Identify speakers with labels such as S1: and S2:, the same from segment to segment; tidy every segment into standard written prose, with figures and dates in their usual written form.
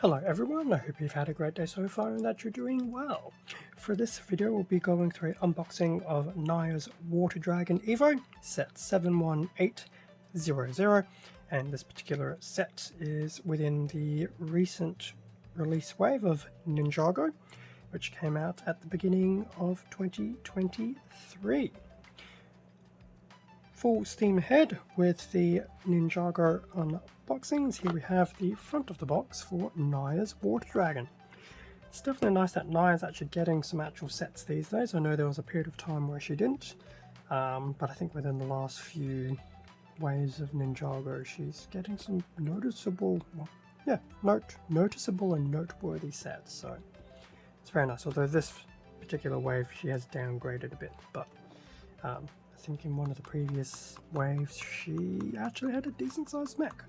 S1: Hello everyone, I hope you've had a great day so far and that you're doing well. For this video we'll be going through an unboxing of Naya's Water Dragon EVO set 71800, and this particular set is within the recent release wave of Ninjago, which came out at the beginning of 2023. Full steam ahead with the Ninjago unboxings. Here we have the front of the box for Naya's Water Dragon. It's definitely nice that Naya's actually getting some actual sets these days. I know there was a period of time where she didn't, but I think within the last few waves of Ninjago she's getting some noticeable, noticeable and noteworthy sets, so it's very nice. Although this particular wave she has downgraded a bit, but I think in one of the previous waves she actually had a decent sized mech.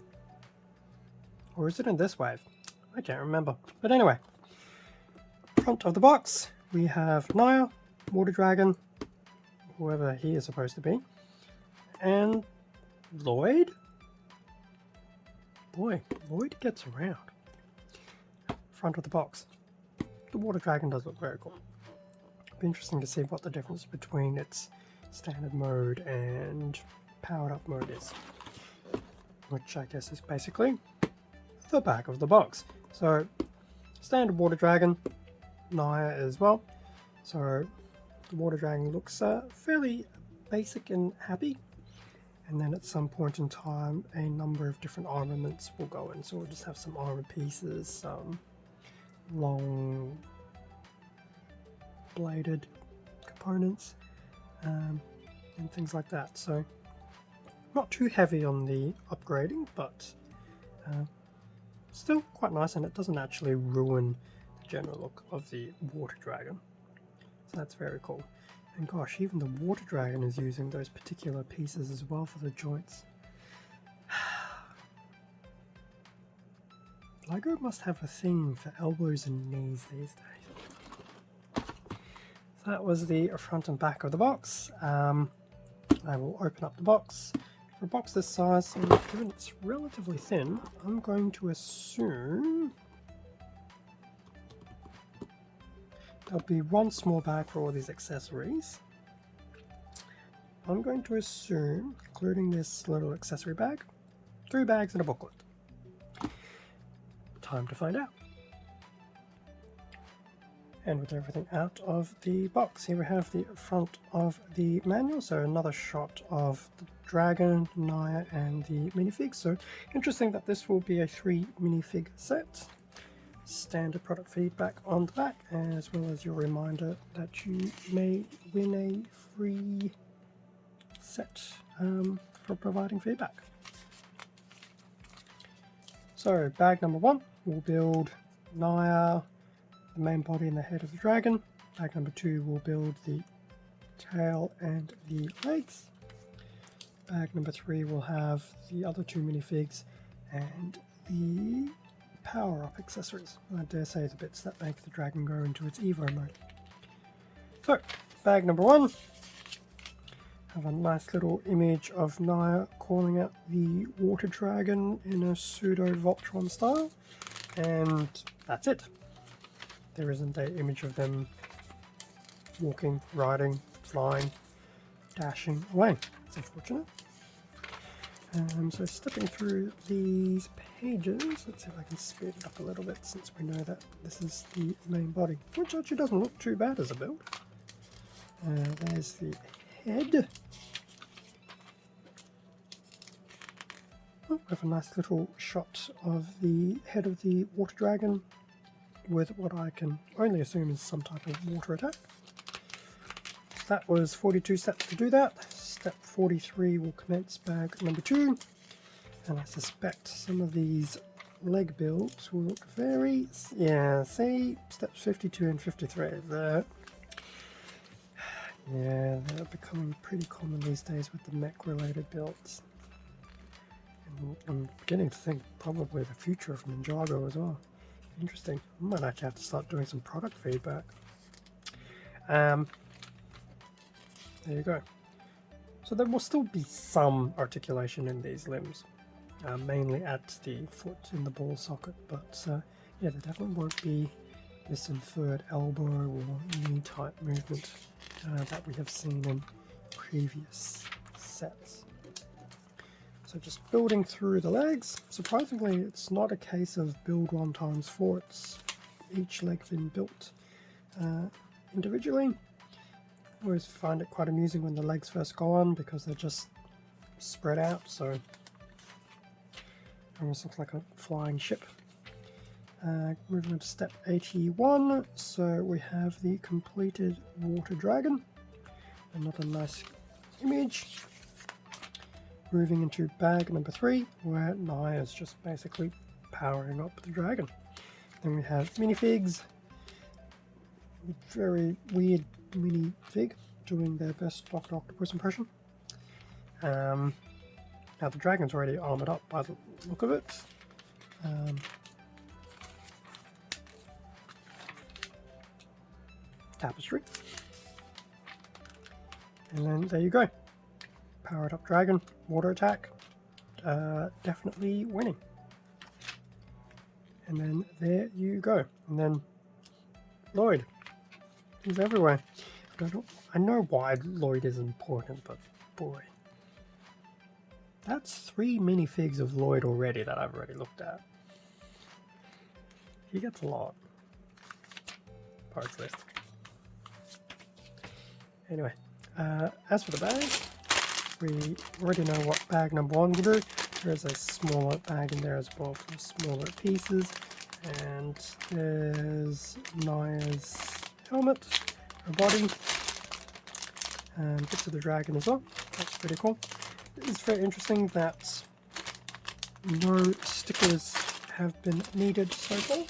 S1: Or is it in this wave? I can't remember. But anyway, front of the box we have Naya, Water Dragon, whoever he is supposed to be, and Lloyd. Boy, Lloyd gets around. Front of the box. The Water Dragon does look very cool. It'll be interesting to see what the difference between its standard mode and powered up mode is, which I guess is basically the back of the box. So standard Water Dragon, Naya as well. So the Water Dragon looks fairly basic and happy, and then at some point in time a number of different armaments will go in. So we'll just have some armor pieces, some long bladed components, and things like that. So not too heavy on the upgrading, but still quite nice, and it doesn't actually ruin the general look of the Water Dragon. So that's very cool. And gosh, even the Water Dragon is using those particular pieces as well for the joints. Lego must have a thing for elbows and knees these days. So that was the front and back of the box. I will open up the box. For a box this size, and given it's relatively thin, I'm going to assume there'll be one small bag for all these accessories. I'm going to assume, including this little accessory bag, 3 bags and a booklet. Time to find out. And with everything out of the box, here we have the front of the manual. So another shot of the dragon, Naya, and the minifigs. So interesting that this will be a 3 minifig set. Standard product feedback on the back, as well as your reminder that you may win a free set for providing feedback. So bag number 1 will build Naya, the main body and the head of the dragon. Bag number 2 will build the tail and the legs. Bag number 3 will have the other 2 minifigs and the power-up accessories. I dare say the bits that make the dragon go into its EVO mode. So, bag number 1, have a nice little image of Naya calling out the Water Dragon in a pseudo Voltron style, and that's it. There isn't an image of them walking, riding, flying, dashing away. It's unfortunate. So stepping through these pages, let's see if I can speed it up a little bit since we know that this is the main body, which actually doesn't look too bad as a build. There's the head. Oh, we have a nice little shot of the head of the Water Dragon with what I can only assume is some type of water attack. That was 42 steps to do that. Step 43 will commence bag number 2, and I suspect some of these leg builds will look very, see, steps 52 and 53. They're becoming pretty common these days with the mech related builds. And I'm beginning to think probably the future of Ninjago as well. Interesting. I might actually have to start doing some product feedback. There you go. So there will still be some articulation in these limbs, mainly at the foot in the ball socket, but yeah, there definitely won't be this inferred elbow or knee type movement that we have seen in previous sets. So just building through the legs. Surprisingly, it's not a case of build 1 times 4. It's each leg been built individually. I always find it quite amusing when the legs first go on because they're just spread out, so it almost looks like a flying ship. Moving on to step 81, so we have the completed water dragon. Another nice image. Moving into bag number 3, where Naya is just basically powering up the dragon. Then we have minifigs. Very weird minifig doing their best Dr. Octopus impression. Now the dragon's already armored up by the look of it. Tapestry. And then there you go. Powered up dragon, water attack, definitely winning. And then there you go. And then Lloyd. He's everywhere. I know why Lloyd is important, but boy. That's 3 minifigs of Lloyd already that I've already looked at. He gets a lot. Parts list. Anyway, as for the bag, we already know what bag number 1 will do. There's a smaller bag in there as well for smaller pieces. And there's Naya's helmet, her body, and bits of the dragon as well. That's pretty cool. It's very interesting that no stickers have been needed so far.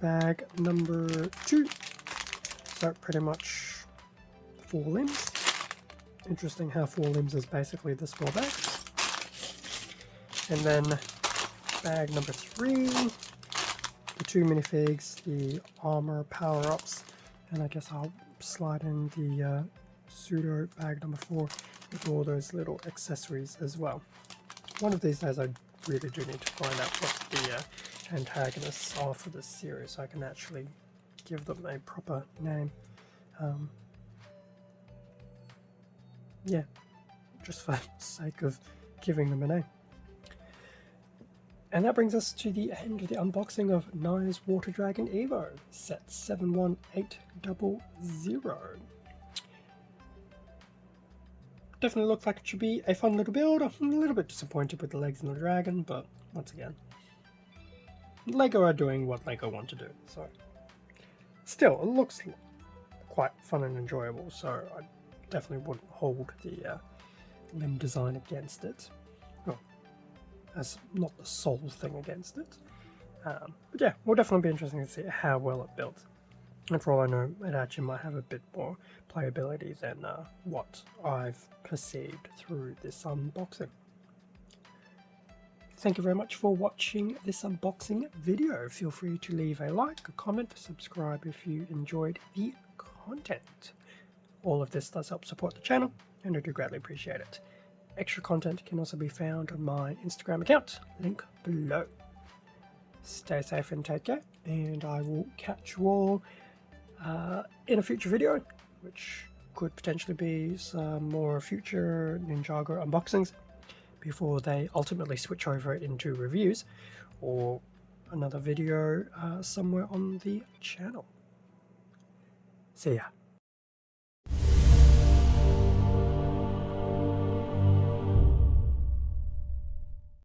S1: Bag number 2. So pretty much 4 limbs. Interesting how 4 limbs is basically this small bag. And then bag number 3, the 2 minifigs, the armor power-ups, and I guess I'll slide in the pseudo bag number 4 with all those little accessories as well. One of these days I really do need to find out what the antagonists are for this series so I can actually give them a proper name. Yeah, just for the sake of giving them a name. And that brings us to the end of the unboxing of Naya's Water Dragon EVO, set 71800. Definitely looks like it should be a fun little build. I'm a little bit disappointed with the legs and the dragon, but once again, Lego are doing what Lego want to do, so still, it looks quite fun and enjoyable, so I definitely wouldn't hold the limb design against it. Well, as not the sole thing against it. But yeah, will definitely be interesting to see how well it built. And for all I know, it actually might have a bit more playability than what I've perceived through this unboxing. Thank you very much for watching this unboxing video. Feel free to leave a like, a comment, subscribe if you enjoyed the content. All of this does help support the channel, and I do greatly appreciate it. Extra content can also be found on my Instagram account, link below. Stay safe and take care, and I will catch you all in a future video, which could potentially be some more future Ninjago unboxings before they ultimately switch over into reviews or another video somewhere on the channel. See ya.